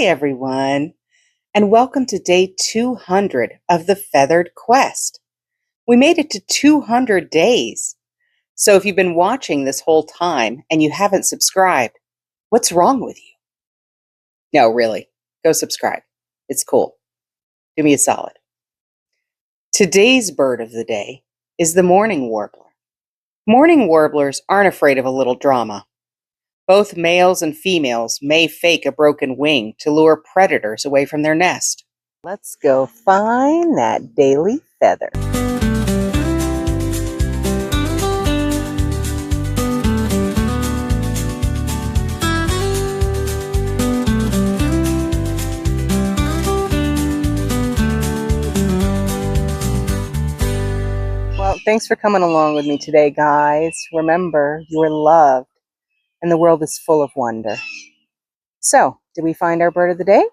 everyone, and welcome to day 200 of the Feathered Quest. We made it to 200 days. So if you've been watching this whole time and you haven't subscribed, what's wrong with you? No, really, go subscribe. It's cool. Do me a solid. Today's bird of the day is the Mourning Warbler. Mourning warblers aren't afraid of a little drama. Both males and females may fake a broken wing to lure predators away from their nest. Let's go find that daily feather. Well, thanks for coming along with me today, guys. Remember, you are loved. And the world is full of wonder. So, did we find our bird of the day?